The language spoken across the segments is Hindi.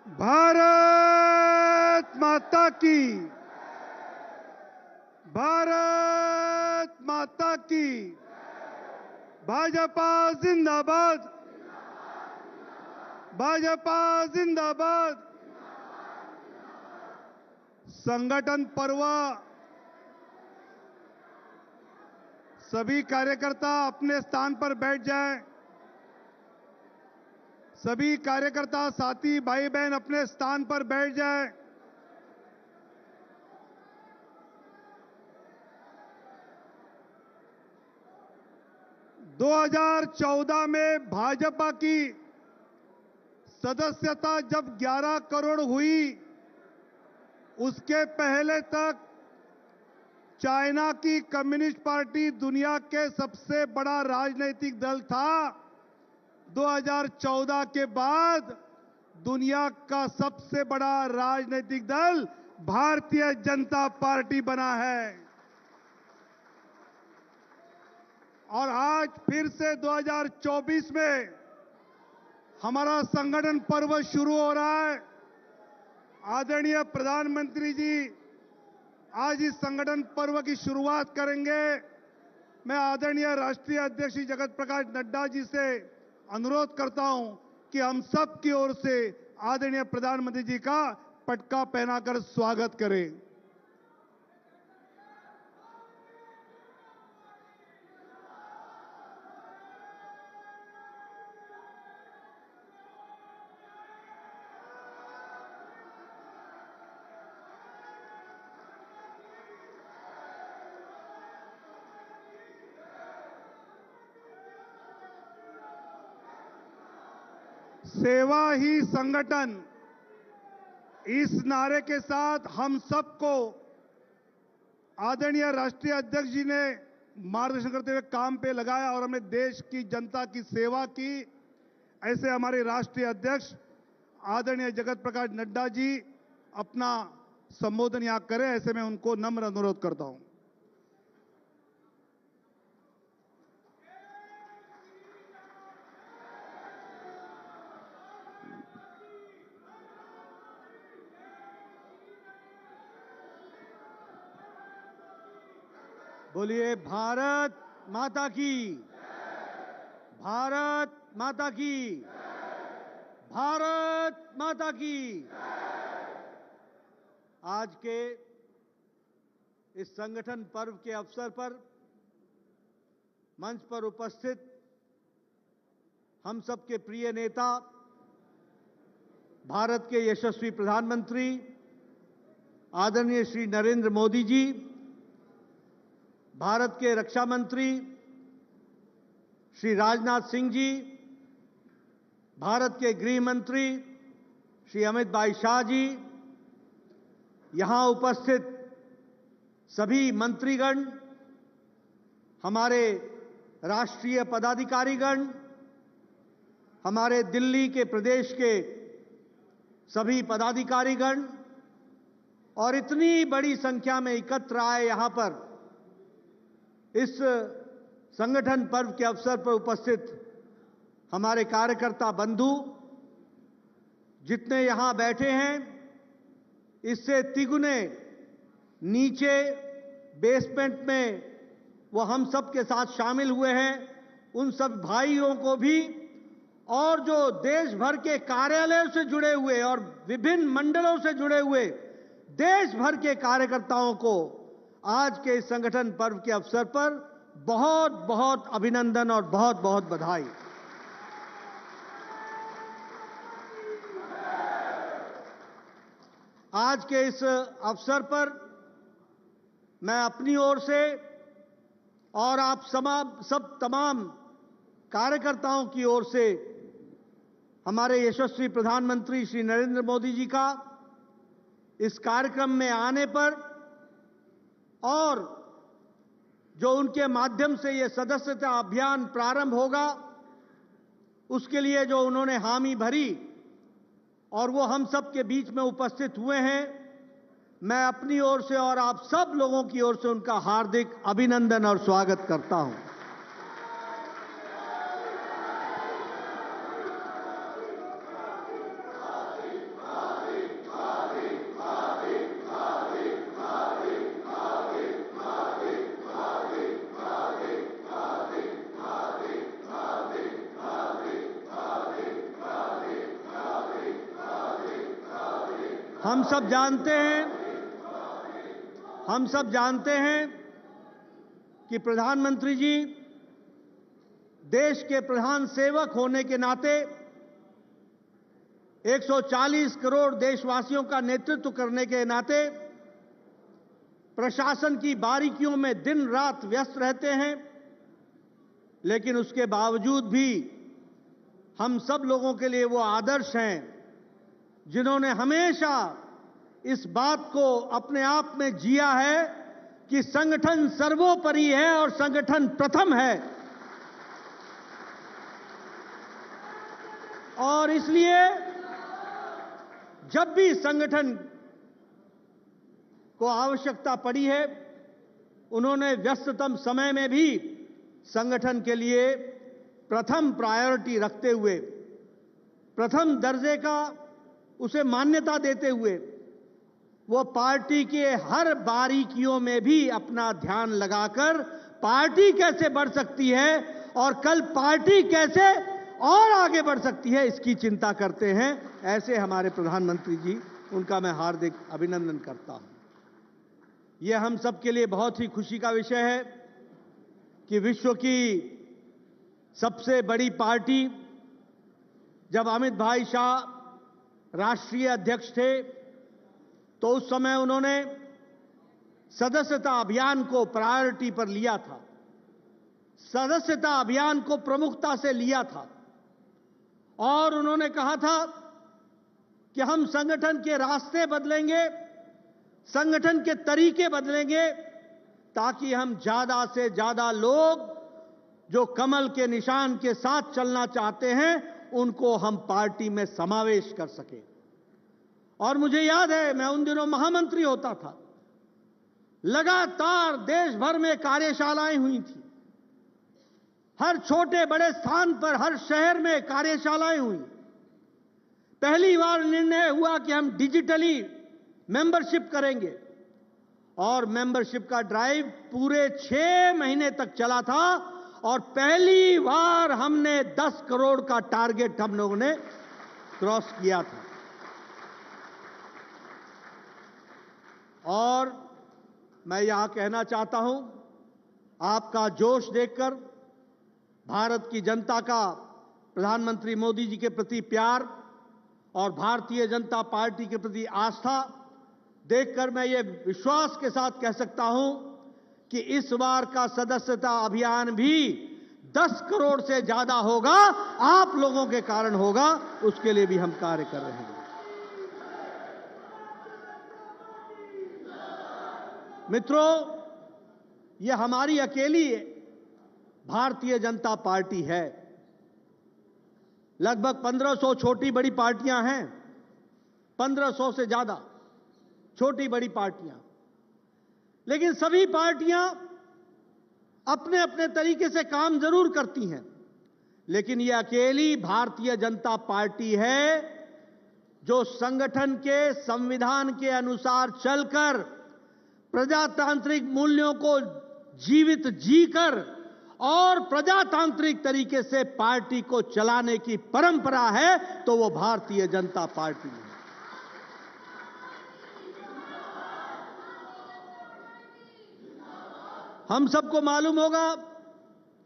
भारत माता की, भारत माता की, भाजपा जिंदाबाद, भाजपा जिंदाबाद। संगठन पर्व, सभी कार्यकर्ता अपने स्थान पर बैठ जाएं। सभी कार्यकर्ता साथी भाई बहन अपने स्थान पर बैठ जाएं। दो 2014 में भाजपा की सदस्यता जब 11 करोड़ हुई, उसके पहले तक चाइना की कम्युनिस्ट पार्टी दुनिया के सबसे बड़ा राजनीतिक दल था। 2014 के बाद दुनिया का सबसे बड़ा राजनीतिक दल भारतीय जनता पार्टी बना है। और आज फिर से 2024 में हमारा संगठन पर्व शुरू हो रहा है। आदरणीय प्रधानमंत्री जी आज इस संगठन पर्व की शुरुआत करेंगे। मैं आदरणीय राष्ट्रीय अध्यक्ष जगत प्रकाश नड्डा जी से अनुरोध करता हूं कि हम सब की ओर से आदरणीय प्रधानमंत्री जी का पटका पहनाकर स्वागत करें। सेवा ही संगठन, इस नारे के साथ हम सबको आदरणीय राष्ट्रीय अध्यक्ष जी ने मार्गदर्शन करते हुए काम पे लगाया और हमने देश की जनता की सेवा की। ऐसे हमारे राष्ट्रीय अध्यक्ष आदरणीय जगत प्रकाश नड्डा जी अपना संबोधन यहां करें, ऐसे मैं उनको नम्र अनुरोध करता हूं। बोलिए भारत माता की, भारत माता की, भारत माता की। आज के इस संगठन पर्व के अवसर पर मंच पर उपस्थित हम सबके प्रिय नेता, भारत के यशस्वी प्रधानमंत्री आदरणीय श्री नरेंद्र मोदी जी, भारत के रक्षा मंत्री श्री राजनाथ सिंह जी, भारत के गृह मंत्री श्री अमित भाई शाह जी, यहां उपस्थित सभी मंत्रीगण, हमारे राष्ट्रीय पदाधिकारीगण, हमारे दिल्ली के प्रदेश के सभी पदाधिकारीगण और इतनी बड़ी संख्या में एकत्र आए यहां पर इस संगठन पर्व के अवसर पर उपस्थित हमारे कार्यकर्ता बंधु, जितने यहां बैठे हैं, इससे तिगुने नीचे बेसमेंट में वो हम सब के साथ शामिल हुए हैं, उन सब भाइयों को भी, और जो देश भर के कार्यालयों से जुड़े हुए और विभिन्न मंडलों से जुड़े हुए देश भर के कार्यकर्ताओं को आज के इस संगठन पर्व के अवसर पर बहुत बहुत अभिनंदन और बहुत बहुत बधाई। आज के इस अवसर पर मैं अपनी ओर से और आप सब तमाम कार्यकर्ताओं की ओर से हमारे यशस्वी प्रधानमंत्री श्री नरेंद्र मोदी जी का इस कार्यक्रम में आने पर और जो उनके माध्यम से ये सदस्यता अभियान प्रारंभ होगा, उसके लिए जो उन्होंने हामी भरी और वो हम सब के बीच में उपस्थित हुए हैं, मैं अपनी ओर से और आप सब लोगों की ओर से उनका हार्दिक अभिनंदन और स्वागत करता हूं। हम सब जानते हैं कि प्रधानमंत्री जी देश के प्रधान सेवक होने के नाते 140 करोड़ देशवासियों का नेतृत्व करने के नाते प्रशासन की बारीकियों में दिन रात व्यस्त रहते हैं, लेकिन उसके बावजूद भी हम सब लोगों के लिए वो आदर्श हैं जिन्होंने हमेशा इस बात को अपने आप में जिया है कि संगठन सर्वोपरि है और संगठन प्रथम है। और इसलिए जब भी संगठन को आवश्यकता पड़ी है, उन्होंने व्यस्ततम समय में भी संगठन के लिए प्रथम प्रायोरिटी रखते हुए, प्रथम दर्जे का उसे मान्यता देते हुए, वो पार्टी के हर बारीकियों में भी अपना ध्यान लगाकर पार्टी कैसे बढ़ सकती है और कल पार्टी कैसे और आगे बढ़ सकती है, इसकी चिंता करते हैं। ऐसे हमारे प्रधानमंत्री जी, उनका मैं हार्दिक अभिनंदन करता हूं। यह हम सब के लिए बहुत ही खुशी का विषय है कि विश्व की सबसे बड़ी पार्टी, जब अमित भाई शाह राष्ट्रीय अध्यक्ष थे तो उस समय उन्होंने सदस्यता अभियान को प्रायोरिटी पर लिया था, सदस्यता अभियान को प्रमुखता से लिया था और उन्होंने कहा था कि हम संगठन के रास्ते बदलेंगे, संगठन के तरीके बदलेंगे ताकि हम ज्यादा से ज्यादा लोग जो कमल के निशान के साथ चलना चाहते हैं उनको हम पार्टी में समावेश कर सके। और मुझे याद है, मैं उन दिनों महामंत्री होता था, लगातार देश भर में कार्यशालाएं हुई थी, हर छोटे बड़े स्थान पर, हर शहर में कार्यशालाएं हुई। पहली बार निर्णय हुआ कि हम डिजिटली मेंबरशिप करेंगे और मेंबरशिप का ड्राइव पूरे 6 महीने तक चला था और पहली बार हमने 10 करोड़ का टारगेट हम लोगों ने क्रॉस किया था। और मैं यहां कहना चाहता हूं, आपका जोश देखकर, भारत की जनता का प्रधानमंत्री मोदी जी के प्रति प्यार और भारतीय जनता पार्टी के प्रति आस्था देखकर मैं ये विश्वास के साथ कह सकता हूं कि इस बार का सदस्यता अभियान भी 10 करोड़ से ज्यादा होगा, आप लोगों के कारण होगा, उसके लिए भी हम कार्य कर रहे हैं। मित्रों, यह हमारी अकेली भारतीय जनता पार्टी है। लगभग 1500 छोटी बड़ी पार्टियां हैं, 1500 से ज्यादा छोटी बड़ी पार्टियां, लेकिन सभी पार्टियां अपने अपने तरीके से काम जरूर करती हैं, लेकिन यह अकेली भारतीय जनता पार्टी है जो संगठन के संविधान के अनुसार चलकर प्रजातांत्रिक मूल्यों को जीवित जीकर और प्रजातांत्रिक तरीके से पार्टी को चलाने की परंपरा है, तो वो भारतीय जनता पार्टी है। हम सबको मालूम होगा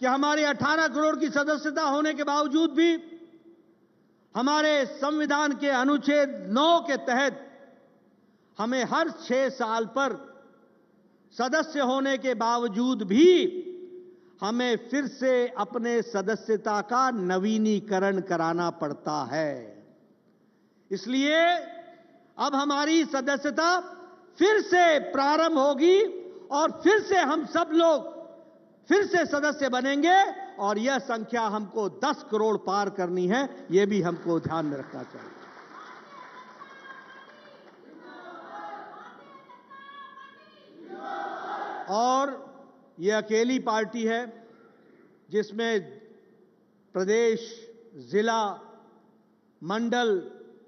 कि हमारे 18 करोड़ की सदस्यता होने के बावजूद भी हमारे संविधान के अनुच्छेद 9 के तहत हमें हर 6 साल पर सदस्य होने के बावजूद भी हमें फिर से अपने सदस्यता का नवीनीकरण कराना पड़ता है। इसलिए अब हमारी सदस्यता फिर से प्रारंभ होगी और फिर से हम सब लोग फिर से सदस्य बनेंगे और यह संख्या हमको 10 करोड़ पार करनी है, यह भी हमको ध्यान में रखना चाहिए। और यह अकेली पार्टी है जिसमें प्रदेश, जिला, मंडल,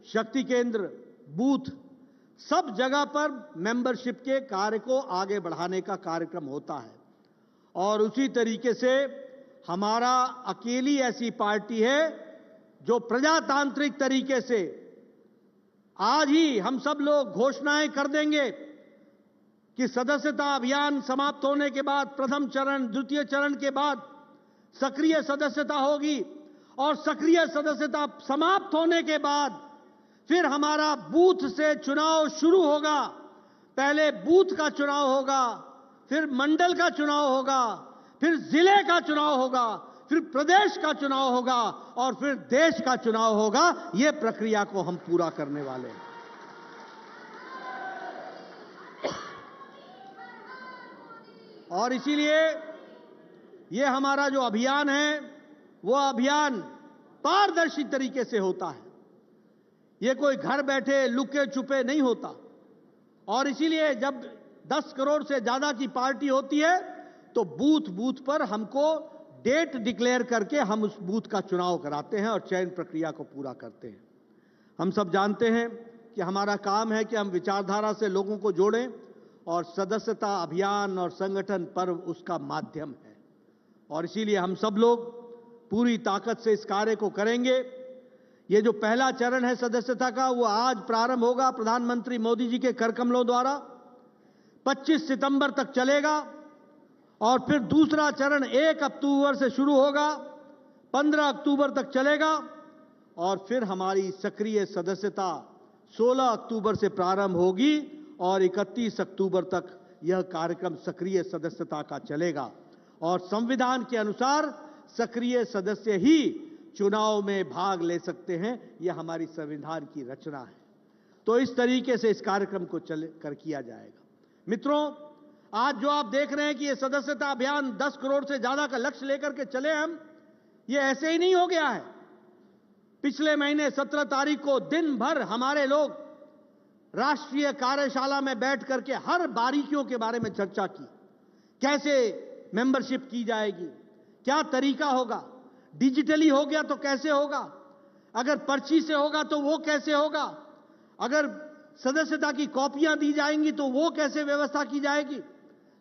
शक्ति केंद्र, बूथ, सब जगह पर मेंबरशिप के कार्य को आगे बढ़ाने का कार्यक्रम होता है। और उसी तरीके से हमारा अकेली ऐसी पार्टी है जो प्रजातांत्रिक तरीके से आज ही हम सब लोग घोषणाएं कर देंगे कि सदस्यता अभियान समाप्त होने के बाद प्रथम चरण, द्वितीय चरण के बाद सक्रिय सदस्यता होगी और सक्रिय सदस्यता समाप्त होने के बाद फिर हमारा बूथ से चुनाव शुरू होगा। पहले बूथ का चुनाव होगा, फिर मंडल का चुनाव होगा, फिर जिले का चुनाव होगा, फिर प्रदेश का चुनाव होगा और फिर देश का चुनाव होगा। यह प्रक्रिया को हम पूरा करने वाले हैं। और इसीलिए यह हमारा जो अभियान है वो अभियान पारदर्शी तरीके से होता है। यह कोई घर बैठे लुके छुपे नहीं होता। और इसीलिए जब 10 करोड़ से ज्यादा की पार्टी होती है तो बूथ बूथ पर हमको डेट डिक्लेयर करके हम उस बूथ का चुनाव कराते हैं और चयन प्रक्रिया को पूरा करते हैं। हम सब जानते हैं कि हमारा काम है कि हम विचारधारा से लोगों को जोड़ें और सदस्यता अभियान और संगठन पर्व उसका माध्यम है। और इसीलिए हम सब लोग पूरी ताकत से इस कार्य को करेंगे। ये जो पहला चरण है सदस्यता का, वो आज प्रारंभ होगा प्रधानमंत्री मोदी जी के कर कमलों द्वारा, 25 सितंबर तक चलेगा। और फिर दूसरा चरण 1 अक्टूबर से शुरू होगा, 15 अक्टूबर तक चलेगा। और फिर हमारी सक्रिय सदस्यता 16 अक्टूबर से प्रारंभ होगी और 31 अक्टूबर तक यह कार्यक्रम सक्रिय सदस्यता का चलेगा। और संविधान के अनुसार सक्रिय सदस्य ही चुनाव में भाग ले सकते हैं। यह हमारी संविधान की रचना है। तो इस तरीके से इस कार्यक्रम को किया जाएगा। मित्रों, आज जो आप देख रहे हैं कि यह सदस्यता अभियान 10 करोड़ से ज्यादा का लक्ष्य लेकर के चले हम, यह ऐसे ही नहीं हो गया है। पिछले महीने 17 तारीख को दिन भर हमारे लोग राष्ट्रीय कार्यशाला में बैठ करके हर बारीकियों के बारे में चर्चा की। कैसे मेंबरशिप की जाएगी, क्या तरीका होगा, डिजिटली हो गया तो कैसे होगा, अगर पर्ची से होगा तो वो कैसे होगा, अगर सदस्यता की कॉपियां दी जाएंगी तो वो कैसे व्यवस्था की जाएगी।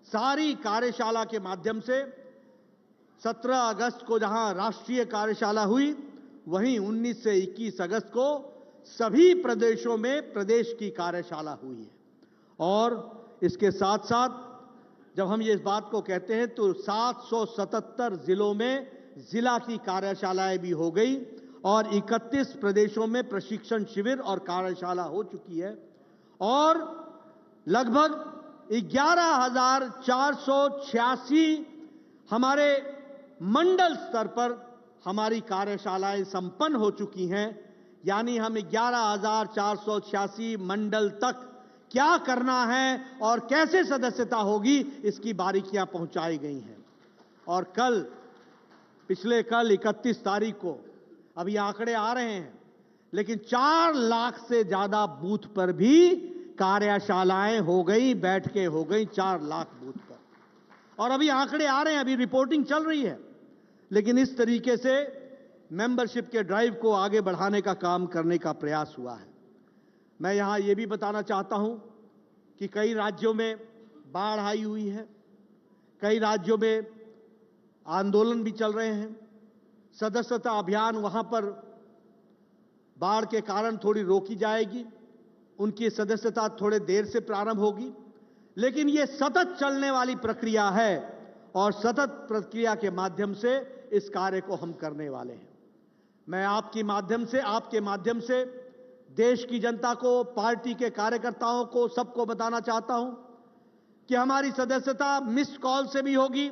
सारी कार्यशाला के माध्यम से 17 अगस्त को जहां राष्ट्रीय कार्यशाला हुई, वहीं 19 से 21 अगस्त को सभी प्रदेशों में प्रदेश की कार्यशाला हुई है। और इसके साथ साथ जब हम ये इस बात को कहते हैं तो 777 जिलों में जिला की कार्यशालाएं भी हो गई और 31 प्रदेशों में प्रशिक्षण शिविर और कार्यशाला हो चुकी है। और लगभग 11,486 हमारे मंडल स्तर पर हमारी कार्यशालाएं संपन्न हो चुकी हैं। यानी हम 11,486 मंडल तक क्या करना है और कैसे सदस्यता होगी, इसकी बारीकियां पहुंचाई गई हैं। और कल 31 तारीख को, अभी आंकड़े आ रहे हैं, लेकिन 4 लाख से ज्यादा बूथ पर भी कार्यशालाएं हो गई, बैठकें हो गई 4 लाख बूथ पर। और अभी आंकड़े आ रहे हैं, अभी रिपोर्टिंग चल रही है। लेकिन इस तरीके से मेंबरशिप के ड्राइव को आगे बढ़ाने का काम करने का प्रयास हुआ है। मैं यहां यह भी बताना चाहता हूं कि कई राज्यों में बाढ़ आई हुई है, कई राज्यों में आंदोलन भी चल रहे हैं। सदस्यता अभियान वहां पर बाढ़ के कारण थोड़ी रोकी जाएगी, उनकी सदस्यता थोड़े देर से प्रारंभ होगी, लेकिन यह सतत चलने वाली प्रक्रिया है और सतत प्रक्रिया के माध्यम से इस कार्य को हम करने वाले हैं। मैं आपके माध्यम से देश की जनता को, पार्टी के कार्यकर्ताओं को, सबको बताना चाहता हूं कि हमारी सदस्यता मिस कॉल से भी होगी,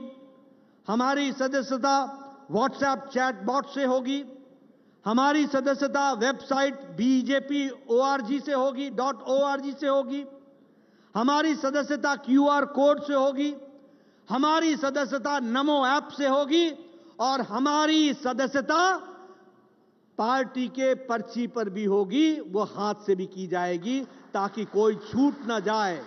हमारी सदस्यता व्हाट्सएप चैट बॉट से होगी, हमारी सदस्यता वेबसाइट BJP.org से होगी, .org से होगी, हमारी सदस्यता QR कोड से होगी, हमारी सदस्यता नमो ऐप से होगी और हमारी सदस्यता पार्टी के पर्ची पर भी होगी, वो हाथ से भी की जाएगी ताकि कोई छूट न जाए,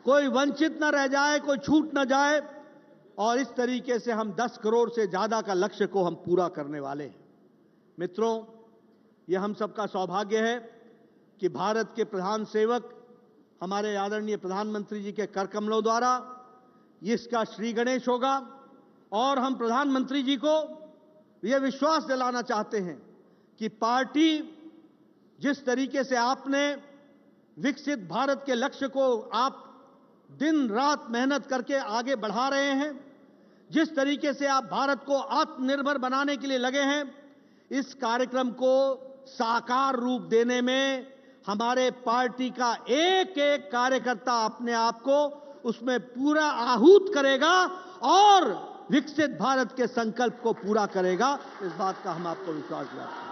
कोई वंचित न रह जाए, कोई छूट न जाए। और इस तरीके से हम 10 करोड़ से ज्यादा का लक्ष्य को हम पूरा करने वाले हैं। मित्रों, यह हम सबका सौभाग्य है कि भारत के प्रधान सेवक हमारे आदरणीय प्रधानमंत्री जी के कर कमलों द्वारा इसका श्री गणेश होगा। और हम प्रधानमंत्री जी को यह विश्वास दिलाना चाहते हैं कि पार्टी जिस तरीके से आपने विकसित भारत के लक्ष्य को आप दिन रात मेहनत करके आगे बढ़ा रहे हैं, जिस तरीके से आप भारत को आत्मनिर्भर बनाने के लिए लगे हैं, इस कार्यक्रम को साकार रूप देने में हमारे पार्टी का एक एक कार्यकर्ता अपने आप को उसमें पूरा आहूत करेगा और विकसित भारत के संकल्प को पूरा करेगा। इस बात का हम आपको विश्वास दिलाते हैं।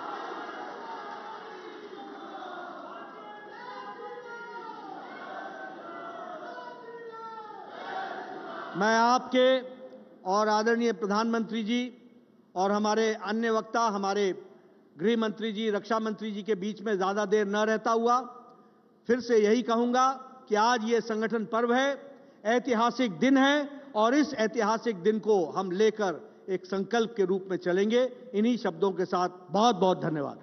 मैं आपके और आदरणीय प्रधानमंत्री जी और हमारे अन्य वक्ता, हमारे गृह मंत्री जी, रक्षा मंत्री जी के बीच में ज्यादा देर न रहता हुआ फिर से यही कहूंगा कि आज ये संगठन पर्व है, ऐतिहासिक दिन है और इस ऐतिहासिक दिन को हम लेकर एक संकल्प के रूप में चलेंगे। इन्हीं शब्दों के साथ बहुत बहुत धन्यवाद।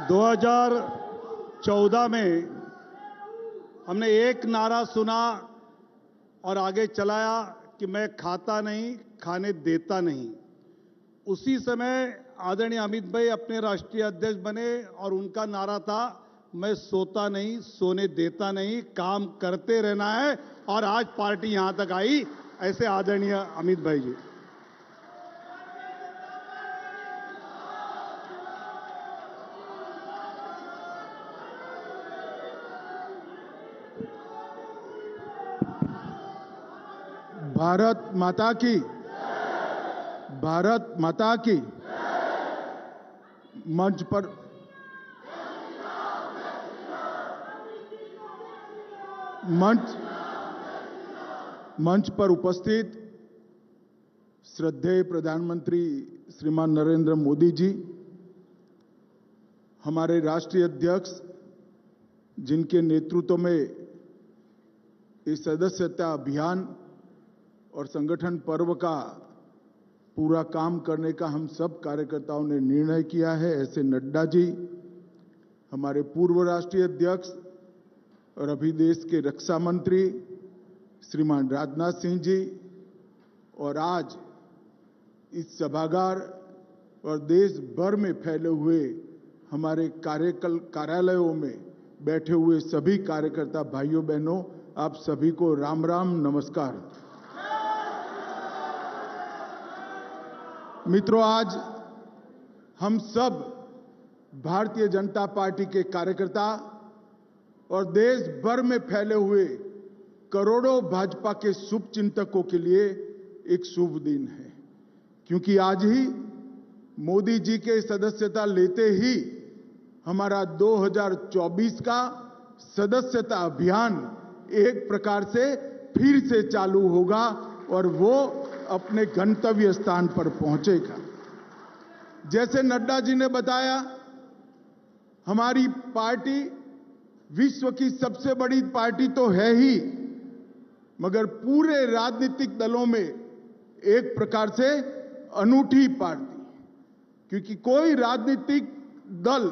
दो 2014 में हमने एक नारा सुना और आगे चलाया कि मैं खाता नहीं, खाने देता नहीं। उसी समय आदरणीय अमित भाई अपने राष्ट्रीय अध्यक्ष बने और उनका नारा था, मैं सोता नहीं, सोने देता नहीं, काम करते रहना है। और आज पार्टी यहां तक आई, ऐसे आदरणीय अमित भाई जी। भारत माता की, भारत माता की। मंच पर उपस्थित श्रद्धेय प्रधानमंत्री श्रीमान नरेंद्र मोदी जी, हमारे राष्ट्रीय अध्यक्ष जिनके नेतृत्व में इस सदस्यता अभियान और संगठन पर्व का पूरा काम करने का हम सब कार्यकर्ताओं ने निर्णय किया है, ऐसे नड्डा जी, हमारे पूर्व राष्ट्रीय अध्यक्ष और अभी देश के रक्षा मंत्री श्रीमान राजनाथ सिंह जी, और आज इस सभागार और देश भर में फैले हुए हमारे कार्यालयों में बैठे हुए सभी कार्यकर्ता भाइयों बहनों, आप सभी को राम राम, नमस्कार। मित्रों, आज हम सब भारतीय जनता पार्टी के कार्यकर्ता और देश भर में फैले हुए करोड़ों भाजपा के शुभ चिंतकों के लिए एक शुभ दिन है, क्योंकि आज ही मोदी जी के सदस्यता लेते ही हमारा 2024 का सदस्यता अभियान एक प्रकार से फिर से चालू होगा और वो अपने गंतव्य स्थान पर पहुंचेगा। जैसे नड्डा जी ने बताया, हमारी पार्टी विश्व की सबसे बड़ी पार्टी तो है ही, मगर पूरे राजनीतिक दलों में एक प्रकार से अनूठी पार्टी, क्योंकि कोई राजनीतिक दल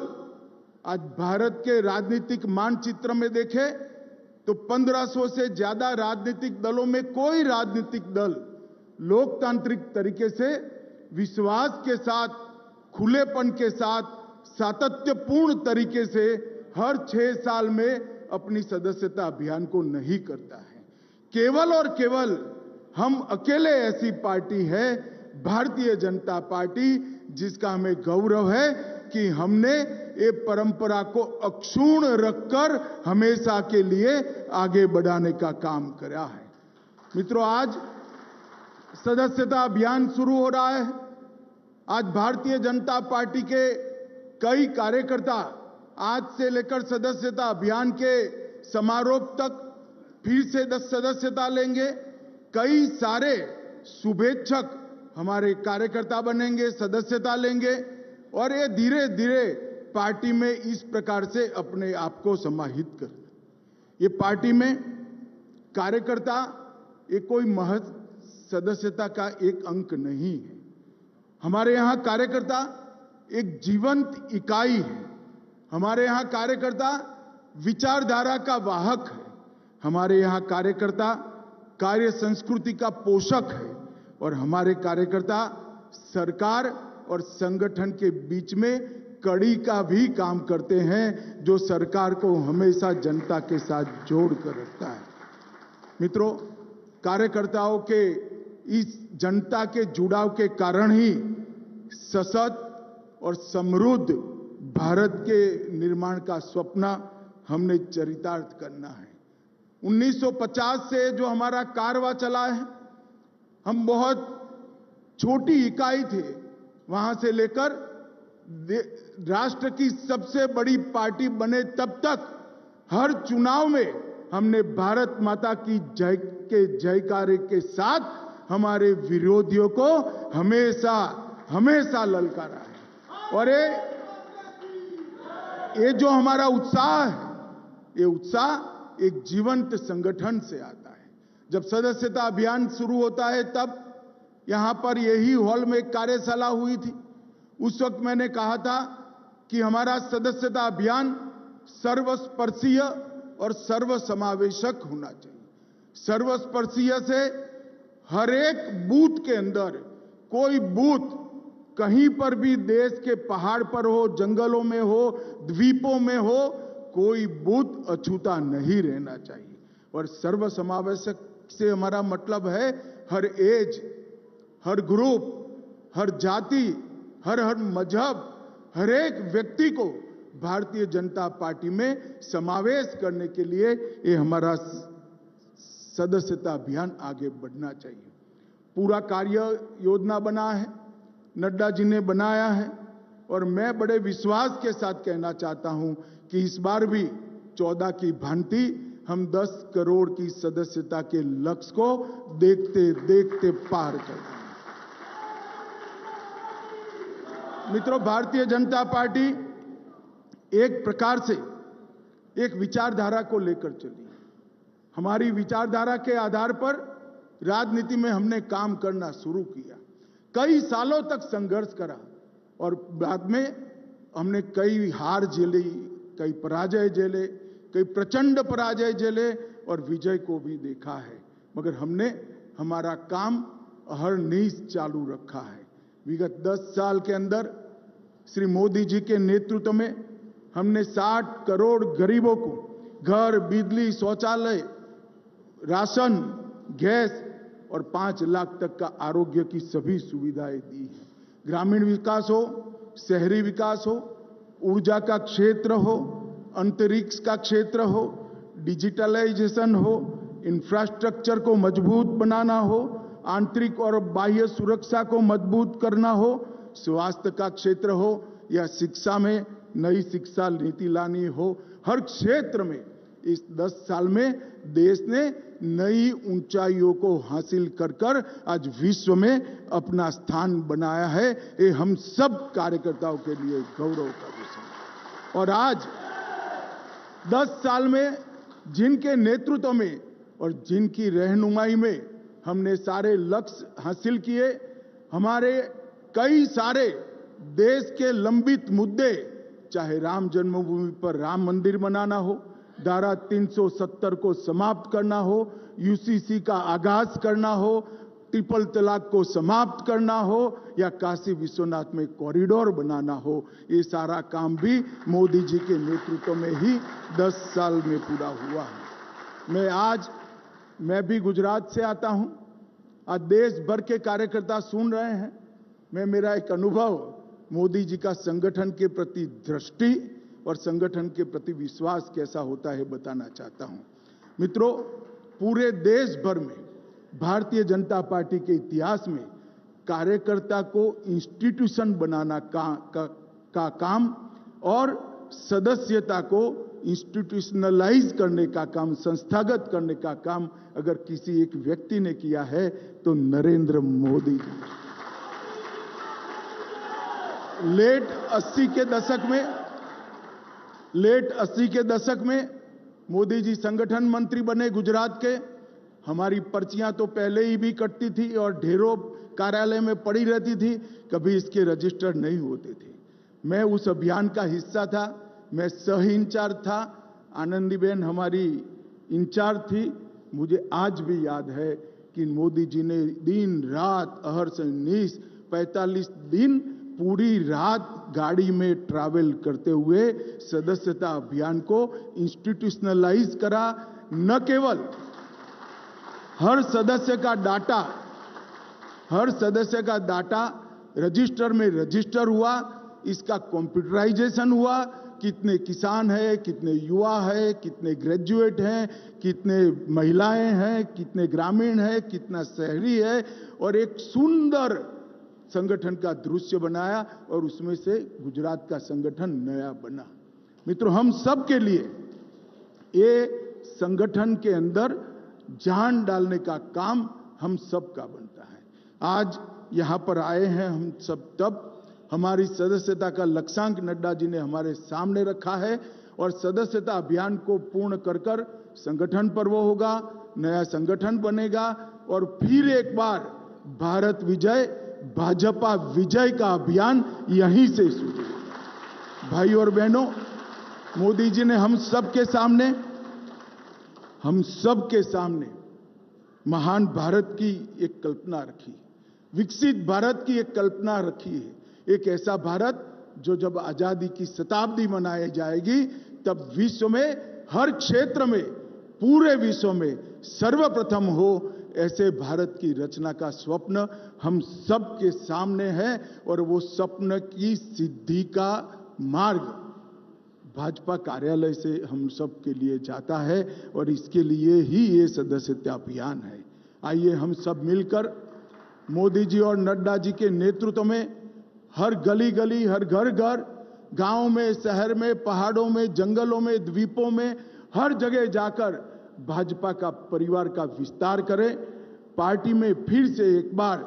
आज भारत के राजनीतिक मानचित्र में देखे तो 1500 से ज्यादा राजनीतिक दलों में कोई राजनीतिक दल लोकतांत्रिक तरीके से विश्वास के साथ, खुलेपन के साथ, सातत्यपूर्ण तरीके से हर 6 साल में अपनी सदस्यता अभियान को नहीं करता है। केवल और केवल हम अकेले ऐसी पार्टी है, भारतीय जनता पार्टी, जिसका हमें गौरव है कि हमने ये परंपरा को अक्षुण्ण रखकर हमेशा के लिए आगे बढ़ाने का काम करा है। मित्रों, आज सदस्यता अभियान शुरू हो रहा है। आज भारतीय जनता पार्टी के कई कार्यकर्ता आज से लेकर सदस्यता अभियान के समारोह तक फिर से सदस्यता लेंगे। कई सारे शुभेच्छक हमारे कार्यकर्ता बनेंगे, सदस्यता लेंगे और ये धीरे धीरे पार्टी में इस प्रकार से अपने आप को समाहित कर। ये पार्टी में कार्यकर्ता ये कोई महज सदस्यता का एक अंक नहीं है। हमारे यहां कार्यकर्ता एक जीवंत इकाई है। हमारे यहां कार्यकर्ता विचारधारा का वाहक है। हमारे यहां कार्यकर्ता कार्य संस्कृति का पोषक है और हमारे कार्यकर्ता सरकार और संगठन के बीच में कड़ी का भी काम करते हैं, जो सरकार को हमेशा जनता के साथ जोड़ कर रखता है। मित्रों, कार्यकर्ताओं के इस जनता के जुड़ाव के कारण ही सशक्त और समृद्ध भारत के निर्माण का स्वप्न हमने चरितार्थ करना है। 1950 से जो हमारा कारवां चला है, हम बहुत छोटी इकाई थे, वहां से लेकर राष्ट्र की सबसे बड़ी पार्टी बने तब तक हर चुनाव में हमने भारत माता की जय के जयकारे के साथ हमारे विरोधियों को हमेशा हमेशा ललकारा है। और ये जो हमारा उत्साह है, ये उत्साह एक जीवंत संगठन से आता है। जब सदस्यता अभियान शुरू होता है, तब यहां पर यही हॉल में एक कार्यशाला हुई थी। उस वक्त मैंने कहा था कि हमारा सदस्यता अभियान सर्वस्पर्शीय और सर्वसमावेशक होना चाहिए। सर्वस्पर्शीय से हर एक बूथ के अंदर, कोई बूथ कहीं पर भी देश के पहाड़ पर हो, जंगलों में हो, द्वीपों में हो, कोई बूथ अछूता नहीं रहना चाहिए। और सर्वसमावेशक से हमारा मतलब है हर एज, हर ग्रुप, हर जाति, हर मजहब, हर एक व्यक्ति को भारतीय जनता पार्टी में समावेश करने के लिए ये हमारा सदस्यता अभियान आगे बढ़ना चाहिए। पूरा कार्य योजना बना है, नड्डा जी ने बनाया है, और मैं बड़े विश्वास के साथ कहना चाहता हूं कि इस बार भी 14 की भांति हम 10 करोड़ की सदस्यता के लक्ष्य को देखते देखते पार कर देंगे। मित्रों, भारतीय जनता पार्टी एक प्रकार से एक विचारधारा को लेकर चली। हमारी विचारधारा के आधार पर राजनीति में हमने काम करना शुरू किया। कई सालों तक संघर्ष करा और बाद में हमने कई हार झेली, कई पराजय झेले, कई प्रचंड पराजय झेले और विजय को भी देखा है। मगर हमने हमारा काम अहरनिश चालू रखा है। विगत 10 साल के अंदर श्री मोदी जी के नेतृत्व में हमने 60 करोड़ गरीबों को घर, बिजली, शौचालय, राशन, गैस और 5 लाख तक का आरोग्य की सभी सुविधाएं दी हैं। ग्रामीण विकास हो, शहरी विकास हो, ऊर्जा का क्षेत्र हो, अंतरिक्ष का क्षेत्र हो, डिजिटलाइजेशन हो, इंफ्रास्ट्रक्चर को मजबूत बनाना हो, आंतरिक और बाह्य सुरक्षा को मजबूत करना हो, स्वास्थ्य का क्षेत्र हो या शिक्षा में नई शिक्षा नीति लानी हो, हर क्षेत्र में इस 10 साल में देश ने नई ऊंचाइयों को हासिल कर आज विश्व में अपना स्थान बनाया है। ये हम सब कार्यकर्ताओं के लिए गौरव का विषय है। और आज 10 साल में जिनके नेतृत्व में और जिनकी रहनुमाई में हमने सारे लक्ष्य हासिल किए, हमारे कई सारे देश के लंबित मुद्दे, चाहे राम जन्मभूमि पर राम मंदिर बनाना हो, धारा 370 को समाप्त करना हो, यूसीसी का आगाज करना हो, ट्रिपल तलाक को समाप्त करना हो या काशी विश्वनाथ में कॉरिडोर बनाना हो, ये सारा काम भी मोदी जी के नेतृत्व में ही 10 साल में पूरा हुआ है। मैं भी गुजरात से आता हूं। आज देश भर के कार्यकर्ता सुन रहे हैं। मेरा एक अनुभव मोदी जी का संगठन के प्रति दृष्टि और संगठन के प्रति विश्वास कैसा होता है बताना चाहता हूं। मित्रों, पूरे देश भर में भारतीय जनता पार्टी के इतिहास में कार्यकर्ता को इंस्टीट्यूशन बनाना का काम और सदस्यता को इंस्टीट्यूशनलाइज करने का काम, संस्थागत करने का काम अगर किसी एक व्यक्ति ने किया है तो नरेंद्र मोदी जी। लेट 80 के दशक में मोदी जी संगठन मंत्री बने गुजरात के। हमारी पर्चियां तो पहले ही भी कटती थी और ढेरों कार्यालय में पड़ी रहती थी, कभी इसके रजिस्टर नहीं होते थे। मैं उस अभियान का हिस्सा था, मैं सह इंचार्ज था, आनंदीबेन हमारी इंचार्ज थी। मुझे आज भी याद है कि मोदी जी ने दिन रात अहरनिश 45 दिन पूरी रात गाड़ी में ट्रैवल करते हुए सदस्यता अभियान को इंस्टीट्यूशनलाइज करा। न केवल हर सदस्य का डाटा रजिस्टर में रजिस्टर हुआ, इसका कंप्यूटराइजेशन हुआ। कितने किसान हैं, कितने युवा हैं, कितने ग्रेजुएट हैं, कितने महिलाएं हैं, कितने ग्रामीण हैं, कितना शहरी है, और एक सुंदर संगठन का दृश्य बनाया और उसमें से गुजरात का संगठन नया बना। मित्रों, हम सब के लिए ये संगठन के अंदर जान डालने का काम हम सब का बनता है। आज यहां पर आए हैं हम सब, तब हमारी सदस्यता का लक्ष्यांक नड्डा जी ने हमारे सामने रखा है और सदस्यता अभियान को पूर्ण कर कर संगठन पर्व होगा, नया संगठन बनेगा और फिर एक बार भारत विजय, भाजपा विजय का अभियान यहीं से शुरू होगा। भाई और बहनों, मोदी जी ने हम सबके सामने महान भारत की एक कल्पना रखी, विकसित भारत की एक कल्पना रखी है। एक ऐसा भारत जो जब आजादी की शताब्दी मनाई जाएगी तब विश्व में हर क्षेत्र में, पूरे विश्व में सर्वप्रथम हो, ऐसे भारत की रचना का स्वप्न हम सब के सामने है। और वो स्वप्न की सिद्धि का मार्ग भाजपा कार्यालय से हम सब के लिए जाता है और इसके लिए ही ये सदस्यता अभियान है। आइए हम सब मिलकर मोदी जी और नड्डा जी के नेतृत्व में हर गली गली, हर घर घर, गांव में, शहर में, पहाड़ों में, जंगलों में, द्वीपों में, हर जगह जाकर भाजपा का परिवार का विस्तार करें, पार्टी में फिर से एक बार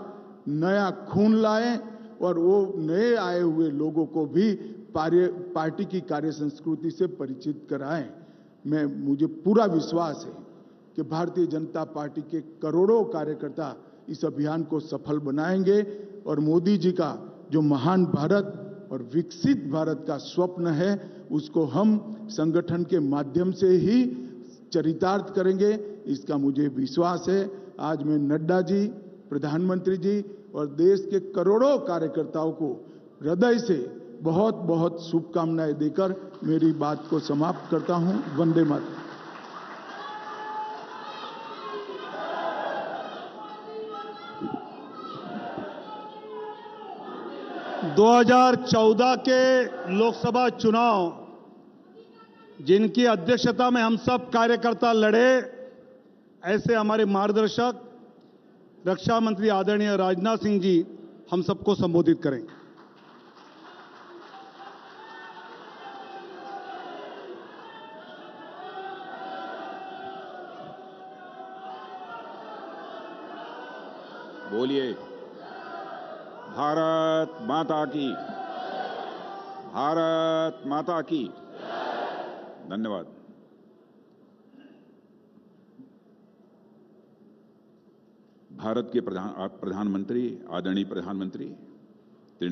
नया खून लाएं और वो नए आए हुए लोगों को भी पार्टी की कार्य संस्कृति से परिचित कराएं। मुझे पूरा विश्वास है कि भारतीय जनता पार्टी के करोड़ों कार्यकर्ता इस अभियान को सफल बनाएंगे और मोदी जी का जो महान भारत और विकसित भारत का स्वप्न है उसको हम संगठन के माध्यम से ही चरितार्थ करेंगे, इसका मुझे विश्वास है। आज मैं नड्डा जी, प्रधानमंत्री जी और देश के करोड़ों कार्यकर्ताओं को हृदय से बहुत बहुत शुभकामनाएं देकर मेरी बात को समाप्त करता हूं। वंदे मातरम। 2014 के लोकसभा चुनाव जिनकी अध्यक्षता में हम सब कार्यकर्ता लड़े, ऐसे हमारे मार्गदर्शक रक्षा मंत्री आदरणीय राजनाथ सिंह जी हम सबको संबोधित करेंगे। बोलिए, भारत माता की, भारत माता की। धन्यवाद। भारत के प्रधानमंत्री, आदरणीय प्रधानमंत्री